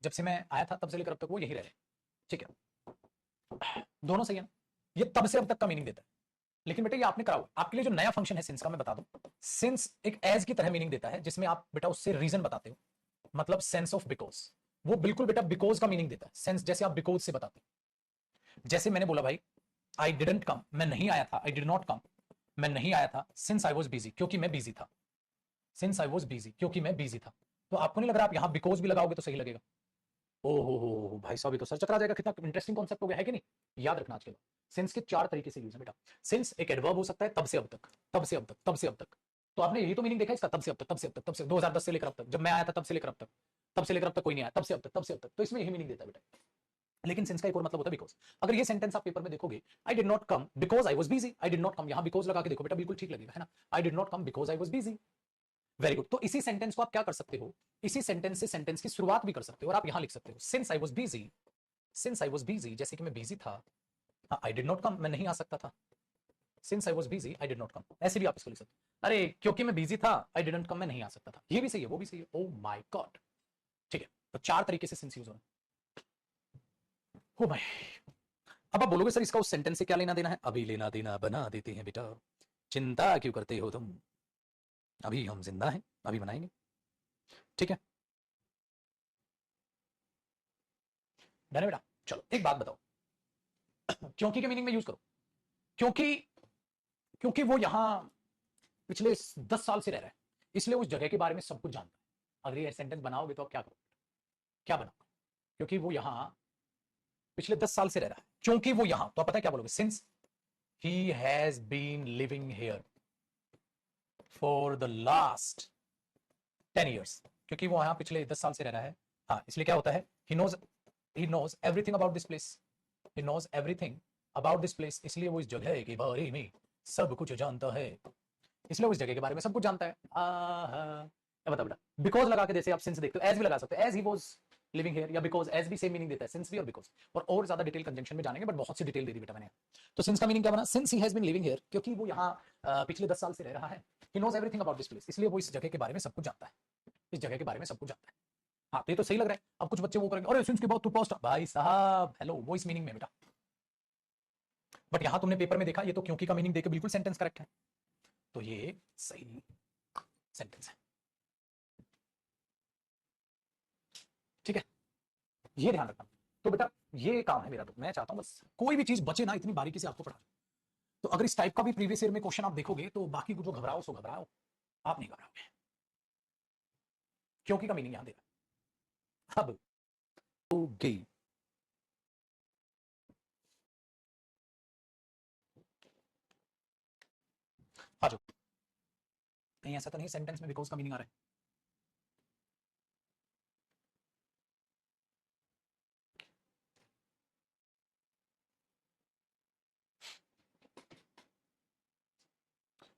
जब से मैं आया था तब से लेकर अब तक वो यही रहे, ठीक है, दोनों सही है ना, ये तब से अब तक का मीनिंग देता है। लेकिन बेटा ये आपने करा हुआ, आपके लिए जो नया फंक्शन है सिंस का मैं बता दूं, सिंस एक एज की तरह मीनिंग देता है, जिसमें आप बेटा उससे रीजन बताते हो, मतलब सेंस ऑफ बिकॉज, वो बिल्कुल बेटा बिकॉज का मीनिंग देता है, सेंस जैसे आप बिकॉज से बताते हो। जैसे मैंने बोला भाई आई डिडंट कम, मैं नहीं आया था, आई डिड नॉट कम, मैं नहीं आया था, सिंस आई वॉज बिजी, क्योंकि मैं बिजी था, सिंस आई वॉज बिजी, क्योंकि मैं बिजी था। तो आपको नहीं लग रहा आप यहां बिकॉज भी लगाओगे तो सही लगेगा, ओहो भाई साहब ये तो सर चकरा जाएगा, कितना इंटरेस्टिंग कॉन्सेप्ट हो गया है कि नहीं। याद रखना आज के बाद सेंस के 4 तरीके से यूज है बेटा। सेंस एक एडवर्ब हो सकता है तब से अब तक, तब से अब तक, तब से अब तक। तो आपने यही तो मीनिंग देखा इसका, तब से अब तक, तब से अब तक, तब से 2010 से लेकर अब तक, जब मैं आया था तब से लेकर अब तक, तब से लेकर अब तक कोई नहीं आया, तब से अब तक, तब से अब तक, तो इसमें यही मीनिंग देता है बेटा। लेकिन सिंस का एक और मतलब होता है बिकॉज। अगर ये सेंटेंस आप पेपर में देखोगे, I did not come because I was busy, I did not come, यहां बिकॉज लगा के देखो बेटा, बिल्कुल ठीक लगेगा, है ना, I did not come because I was busy. Very good. तो इसी सेंटेंस को आप क्या कर सकते हो, इसी सेंटेंस से सेंटेंस की शुरुआत भी कर सकते हो, और आप यहां लिख सकते हो since I was busy, since I was busy, जैसे कि मैं बिजी था, आई डिड नॉट कम, मैं नहीं आ सकता था, since I was busy I did not come, ऐसे भी आप इसको लिख सकते हो। अरे क्योंकि मैं बिजी था, आई डिडंट कम, मैं नहीं आ सकता था, ये भी सही है, वो भी सही है, ओ माय गॉड, ठीक है। तो 4 तरीके से सिंस यूज हो रहा है। ओ भाई, अब आप बोलोगे सर इसका उस सेंटेंस से क्या लेना देना है, अभी लेना देना बना देते हैं बेटा, चिंता क्यों करते हो तुम, अभी हम जिंदा हैं, अभी बनाएंगे, ठीक है, डन है बेटा। चलो एक बात बताओ, क्योंकि के मीनिंग में यूज करो, क्योंकि, क्योंकि वो यहां पिछले 10 साल से रह रहा है, इसलिए उस जगह के बारे में सब कुछ जानता है। अगर ये सेंटेंस बनाओगे तो आप क्या करोगे, क्या बनाओगे, क्योंकि वो यहां पिछले 10 साल से रह रहा है, क्योंकि वो यहां, तो आप पता है क्या बोलोगे, since he has been living here for the last 10 years, क्योंकि वो यहां पिछले 10 साल से रह रहा है, हाँ, इसलिए क्या होता है, he knows everything about this place, he knows everything about this place, इसलिए वो इस जगह के बारे में सब कुछ जानता है, इसलिए वो इस जगह के बारे में सब कुछ जानता है। बता बेटा, बिकॉज लगा के जैसे आप सिंस देखते हो, एज भी लगा सकते हो, as he was living here, या बिकॉज एज भी सेम मीनिंग देता है, सिंस भी और बिकॉज। और ज्यादा डिटेल कंजंक्शन में जानेंगे, बट बहुत सी डिटेल दे दी बेटा मैंने। तो सिंस का मीनिंग क्या बना, since he has been living here, क्योंकि वो यहाँ पिछले 10 साल से रह रहा है। He knows everything about this place, इसलिए वो इस जगह के बारे में सब कुछ जानता है, इस जगह के बारे में सब कुछ जानता है। हाँ, तो ये तो सही लग रहा है। अब कुछ बच्चे वो करेंगे, अरे सिंस के बाद तू पास्ट, भाई साहब हेलो, वो इस मीनिंग में बेटा। बट यहां तुमने पेपर में देखा, ये तो क्योंकि का मीनिंग देके बिल्कुल सेंटेंस करेक्ट है, तो ये सही सेंटेंस है। ठीक है, ये ध्यान रखना। तो बेटा ये काम है मेरा, तो मैं चाहता हूं बस कोई भी चीज बचे ना इतनी बारीकी से आपको पढ़ा। तो अगर इस टाइप का भी प्रीवियस ईयर में क्वेश्चन आप देखोगे, तो बाकी जो घबराओ सो घबराओ, आप नहीं घबराओगे, क्योंकि का मीनिंग यहां दे रहा है। अब तो गई, आ जाओ। नहीं ऐसा तो नहीं सेंटेंस में बिकॉज का मीनिंग आ रहा है।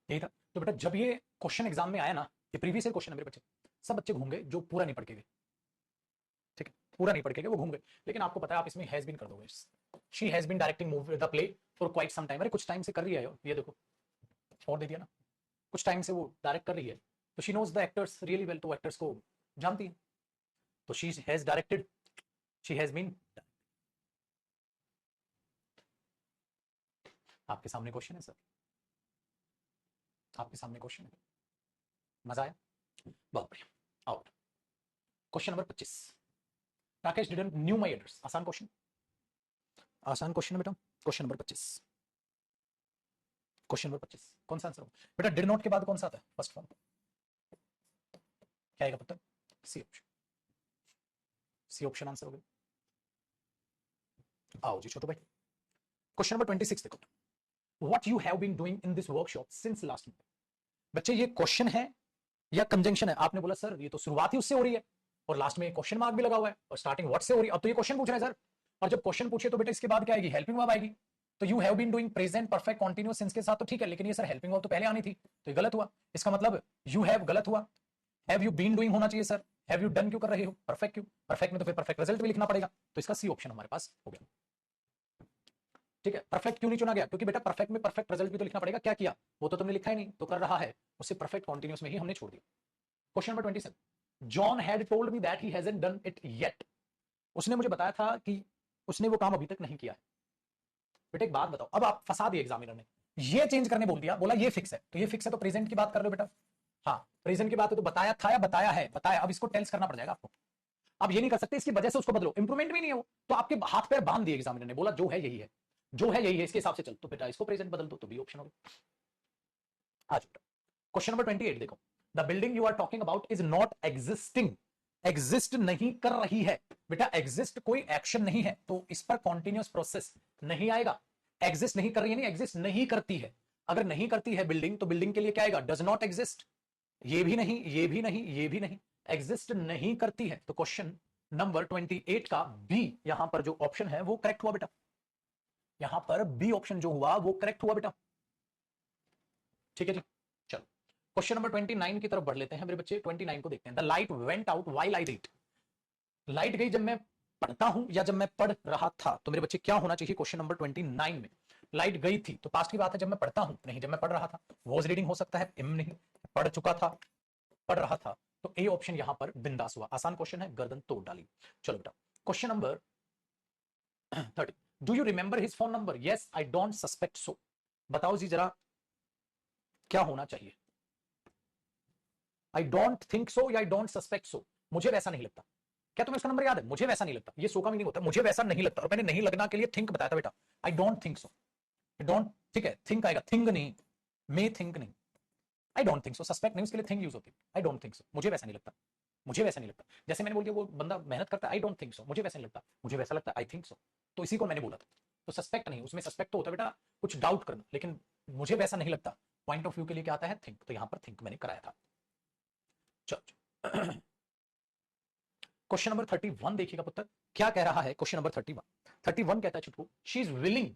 यही था। तो बेटा जब ये क्वेश्चन एग्जाम में आया ना, ये प्रीवियस ईयर क्वेश्चन है मेरे बच्चे, सब बच्चे घूम गए जो पूरा नहीं पढ़ के गए। ठीक है, पूरा नहीं पढ़ के गए, वो घूम गए। लेकिन आपको पता है आप इसमें हैज बीन कर दोगे। She has been directing movie the play for quite some time. अरे कुछ टाइम से कर रही है, ये देखो और दे दिया ना, कुछ टाइम से वो डायरेक्ट कर रही है। तो she knows the actors really well, तो एक्टर्स को जानती है। तो she has directed, she has been. आपके सामने क्वेश्चन है सर, आपके सामने क्वेश्चन है। मजा आया, बहुत बढ़िया। Out question number 25। Rakesh didn't knew my address. आसान क्वेश्चन, आसान क्वेश्चन है बेटा। क्वेश्चन नंबर 25, क्वेश्चन नंबर 25 कौन सा आंसर होगा बेटा? डिड नॉट के बाद कौन सा आता है फर्स्ट फॉर्म? क्या आएगा पता? C option, C option answer हो गया। आओ जी छोटू भाई, क्वेश्चन नंबर 26 देखो। What you have been doing in this workshop since last month. बच्चे ये क्वेश्चन है या कंजंक्शन है? आपने बोला सर ये तो शुरुआत ही उससे हो रही है, और लास्ट में क्वेश्चन मार्क भी लगा हुआ है, और स्टार्टिंग व्हाट से हो रही है। अब तो ये क्वेश्चन पूछ रहे हैं सर, और जब क्वेश्चन पूछे तो बेटा इसके बाद क्या आएगी? हेल्पिंग वर्ब आएगी। तो you have been doing present perfect continuous tense के साथ तो ठीक है, लेकिन ये सर हेल्पिंग वर्ब तो पहले आनी थी, तो ये गलत हुआ। इसका मतलब यू हैव गलत हुआ, हैव यू बीन डूइंग होना चाहिए सर। हैव यू डन क्यों कर रहे हो? परफेक्ट क्यों? परफेक्ट में तो फिर परफेक्ट रिजल्ट भी लिखना पड़ेगा, तो इसका सी ऑप्शन हमारे पास हो गया। ठीक है, परफेक्ट क्यों नहीं चुना गया? क्योंकि बेटा परफेक्ट में परफेक्ट रिजल्ट भी तो लिखना पड़ेगा। क्या किया वो तो तुमने लिखा ही नहीं, तो कर रहा है उसे परफेक्ट कॉन्टिन्यूअस में ही हमने छोड़ दिया। Question number 27, John had told me that he hasn't done it yet. उसने मुझे बताया था कि उसने वो काम अभी तक नहीं किया है। बेटा एक बात बताओ, अब आप फंसा दिए एग्जामिनर ने, ये चेंज करने बोल दिया, बोला ये फिक्स है, तो ये फिक्स है तो प्रेजेंट की बात कर लो बेटा। हाँ प्रेजेंट की बात है, तो बताया था या बताया है? बताया। अब इसको टेल्स करना पड़ जाएगा आपको। अब ये नहीं कर सकते इसकी वजह से उसको बदलो, इंप्रूवमेंट भी नहीं है वो, तो आपके हाथ पैर बांध दिए एग्जामिनर ने, बोला जो है यही है, जो है यही है, इसके हिसाब से चल। तो बेटा इसको प्रेजेंट बदल दो, तो भी ऑप्शन होगा। आज क्वेश्चन नंबर 28 देखो। The building you are talking about is not existing. Exist नहीं कर रही है बेटा, एग्जिस्ट कोई एक्शन नहीं है, तो इस पर कॉन्टिन्यूअस प्रोसेस नहीं आएगा। एग्जिस्ट नहीं कर रही है, नहीं एग्जिस्ट नहीं करती है। अगर नहीं करती है बिल्डिंग, तो बिल्डिंग के लिए क्या आएगा? Does not exist. ये भी नहीं, ये भी नहीं, ये भी नहीं, एग्जिस्ट नहीं करती है। तो क्वेश्चन नंबर 28 का बी यहां पर जो ऑप्शन है वो करेक्ट हुआ बेटा। यहां पर बी ऑप्शन जो हुआ वो करेक्ट हुआ बेटा। ठीक है जी, चलो क्वेश्चन नंबर 29 की तरफ बढ़ लेते हैं मेरे बच्चे। 29 को देखते हैं। The light went out while I read. Light गई जब मैं पढ़ता हूं या जब मैं पढ़ रहा था, तो मेरे बच्चे क्या होना चाहिए क्वेश्चन नंबर 29 में? लाइट गई थी तो पास्ट की बात है, जब मैं पढ़ता हूं नहीं, जब मैं पढ़ रहा था। वॉज रीडिंग हो सकता है, इम नहीं, पढ़ चुका था, पढ़ रहा था, तो ए ऑप्शन यहां पर बिंदास हुआ। आसान क्वेश्चन है, गर्दन तोड़ डाली। चलो बेटा question number 30, do you remember his phone number? Yes I don't suspect so. बताओ जी जरा क्या होना चाहिए? आई डोंट थिंक सो या आई डोंट सस्पेक्ट सो? मुझे वैसा नहीं लगता। क्या तुम्हें उसका नंबर याद है? मुझे वैसा नहीं लगता, ये सो का मीनिंग होता है मुझे वैसा नहीं लगता, और मैंने नहीं लगना के लिए थिंक बताया था बेटा। I don't think so, don't, ठीक है, थिंक आएगा, थिंक नहीं, मे थिंक नहीं। I don't think so, suspect नहीं, उसके लिए थिंक यूज होती है। आई डोंट थिंक सो, मुझे वैसा नहीं लगता, मुझे वैसा नहीं लगता। जैसे मैंने बोल दिया वो बंदा मेहनत करता है, आई डोंट थिंक सो, मुझे वैसा नहीं लगता, मुझे वैसा लगता है, आई थिंक सो। तो इसी को मैंने बोला था। तो सस्पेक्ट नहीं, उसमें सस्पेक्ट तो होता है बेटा कुछ डाउट करना, लेकिन मुझे वैसा नहीं लगता पॉइंट ऑफ व्यू के लिए क्या आता है? थिंक। तो यहां पर थिंक मैंने कराया था। चलो क्वेश्चन नंबर 31 देखिएगा पुत्र, क्या कह रहा है क्वेश्चन नंबर 31 कहता है छुटकू, शी इज विलिंग,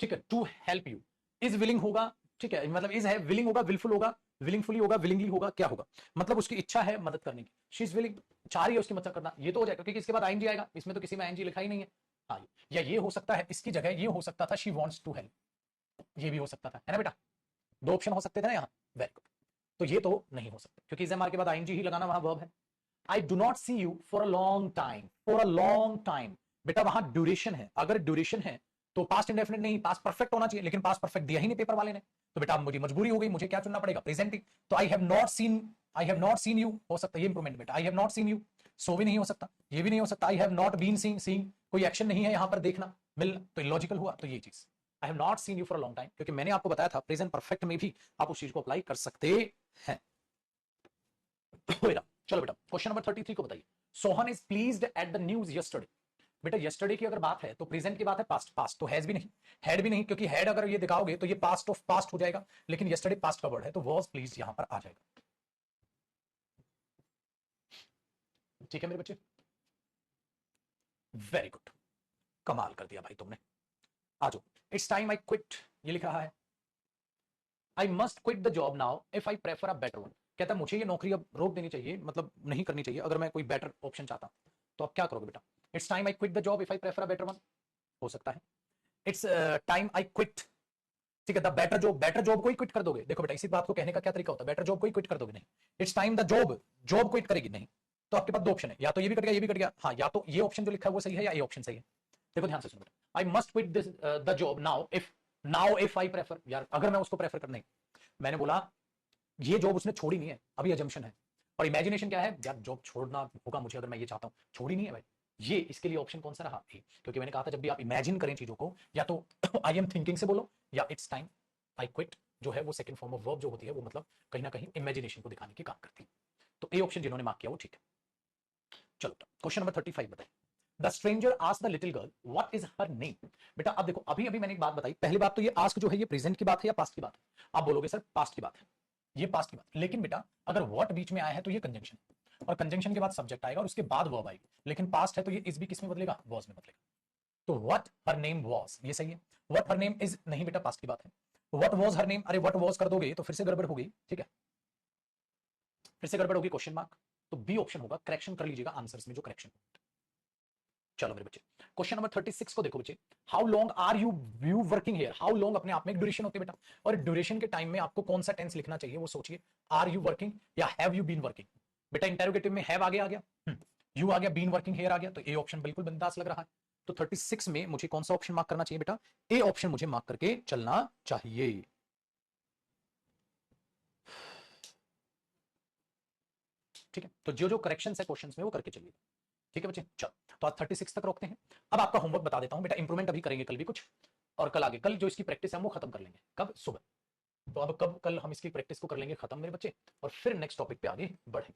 ठीक है, to help you. Is willing होगा, ठीक है, मतलब इज है, विलिंग होगा, विलफुल होगा, विलिंगफुली होगा, विलिंगली होगा, क्या होगा? मतलब उसकी इच्छा है मदद करने की, शी इज विलिंग, चाह रही है उसकी मदद करना, ये तो हो जाएगा क्योंकि इसके बाद आईएनजी आएगा, इसमें तो किसी में आईएनजी लिखा ही नहीं है। हाँ, या ये हो सकता है, इसकी जगह ये हो सकता था शी वांट्स टू हेल्प, ये भी हो सकता था, है ना बेटा? दो ऑप्शन हो सकते थे ना यहाँ। Very good. तो ये तो नहीं हो सकता क्योंकि इजएमआर के बाद आईएनजी ही लगाना वहां वर्ब है। I do not see you for a long time, for a long time, बेटा वहां ड्यूरेशन है, अगर ड्यूरेशन है तो पास्ट इंडेफिनिट नहीं, पास्ट परफेक्ट होना चाहिए, लेकिन पास्ट परफेक्ट दिया ही नहीं पेपर वाले ने, तो बेटा मुझे मजबूरी हो गई, मुझे क्या चुनना पड़ेगा? प्रेजेंट। तो I have not seen, I have not seen you हो सकता है ये इंप्रूवमेंट बेटा, I have not seen you, सो भी नहीं हो सकता, ये भी नहीं हो सकता, I have not been seeing, कोई एक्शन नहीं है यहां पर देखना मिलना, तो इलॉजिकल हुआ, तो ये चीज आई have not seen you for a long time, क्योंकि मैंने आपको बताया था प्रेजेंट परफेक्ट में भी आप उस चीज को अप्लाई कर सकते हैं। बेटा चलो बेटा क्वेश्चन नंबर 33 को बताइए। Sohan is pleased at the news yesterday. बेटा यस्टरडे की अगर बात है तो प्रेजेंट की बात है, पास्ट, पास्ट तो हैज भी नहीं, हैड भी नहीं, क्योंकि हैड अगर ये दिखाओगे तो ये पास्ट ऑफ पास्ट हो जाएगा, लेकिन यस्टरडे पास्ट का वर्ड है, तो वाज प्लीज्ड यहां पर आ जाएगा। ठीक है मेरे बच्चे, वेरी गुड, कमाल कर दिया भाई तुमने। आ जाओ, इट्स टाइम आई क्विट, ये लिख रहा है I must quit the job now if I prefer a better one. कहता है मुझे ये नौकरी अब रोक देनी चाहिए, मतलब नहीं करनी चाहिए, अगर मैं कोई बेटर ऑप्शन चाहता हूं तो अब क्या करोगे बेटा? It's time I quit the job if I prefer a better one, हो सकता है। इट्स टाइम आई क्विट, ठीक है, the better job, better job को ही क्विट कर दोगे? देखो बेटा इसी बात को कहने का क्या तरीका होता है, बेटर जॉब को ही क्विट कर दोगे? नहीं। It's time the job, job quit करेगी? नहीं। तो आपके पास दो ऑप्शन है, या तो ये भी कट गया, ये भी कट गया, हाँ, या तो ये ऑप्शन जो लिखा है वो सही है, या ये ऑप्शन सही है। देखो ध्यान से सुनो बेटा, I must quit this the job now if I prefer, यार अगर मैं उसको प्रेफर कर, नहीं, मैंने बोला ये जॉब उसने छोड़ी नहीं है, अभी अजम्पशन है, और इमेजिनेशन क्या है यार, जॉब छोड़ना होगा मुझे अगर मैं ये चाहता हूं, छोड़ी नहीं है भाई, ये इसके लिए ऑप्शन कौन सा रहा? ए, क्योंकि मैंने कहा था जब भी आप इमेजिन करें चीजों को, या तो आई एम थिंकिंग से बोलो, या इट्स टाइम आई क्विट जो है वो सेकंड फॉर्म ऑफ वर्ब जो होती है वो मतलब कहीं ना कहीं इमेजिनेशन को दिखाने की काम करती है। तो ए ऑप्शन जिन्होंने मार्क किया वो ठीक है। चलो क्वेश्चन नंबर 35 बताइए। The stranger asked the little girl what is her name. बेटा अब देखो, अभी अभी मैंने एक बात बताई, पहली बात तो ये आस्क जो है ये प्रेजेंट की बात है या पास्ट की बात है? आप बोलोगे सर पास्ट की बात है, ये पास्ट की बात, लेकिन बेटा अगर व्हाट बीच में आया है तो ये कंजंक्शन, और कंजंक्शन के बाद सब्जेक्ट आएगा और उसके बाद वर्ब आएगी, लेकिन पास्ट है तो ये इस भी किस में बदलेगा? वॉज में बदलेगा। तो व्हाट हर नेम वॉज ये सही है, व्हाट हर नेम इज नहीं बेटा, पास्ट की बात है। व्हाट वॉज हर नेम, अरे व्हाट वॉज कर दोगे तो फिर से गड़बड़ हो गई, ठीक है, फिर से गड़बड़ होगी, क्वेश्चन मार्क। तो बी ऑप्शन होगा, करेक्शन कर लीजिएगा आंसर्स में जो करेक्शन। चलो मेरे बच्चे क्वेश्चन नंबर 36 को देखो बच्चे, how long are you working here. How long अपने आप में एक ड्यूरेशन होती है बेटा, और ड्यूरेशन के टाइम में आपको कौन सा टेंस लिखना चाहिए वो सोचिए, आर यू वर्किंग या हैव यू बीन वर्किंग। बेटा इंटेरोगेटिव में हैव आगे आ गया, यू आ गया, बीन वर्किंग हियर आ गया, तो ए ऑप्शन बिल्कुल बिंदास लग रहा है। तो 36 में मुझे कौन सा ऑप्शन मार्क करना चाहिए बेटा? ए ऑप्शन मुझे मार्क करके चलना चाहिए। ठीक है, तो जो जो करेक्शन है क्वेश्चन में वो करके चलिए। ठीक है बच्चे, चलो तो आज 36 तक रोकते हैं। अब आपका होमवर्क बता देता हूं बेटा, इंप्रूवमेंट अभी करेंगे कल भी कुछ, और कल आगे, कल जो इसकी प्रैक्टिस है वो खत्म कर लेंगे, कब? सुबह। तो अब कब कल हम इसकी प्रैक्टिस को कर लेंगे खत्म मेरे बच्चे, और फिर नेक्स्ट टॉपिक पे आगे बढ़ेंगे।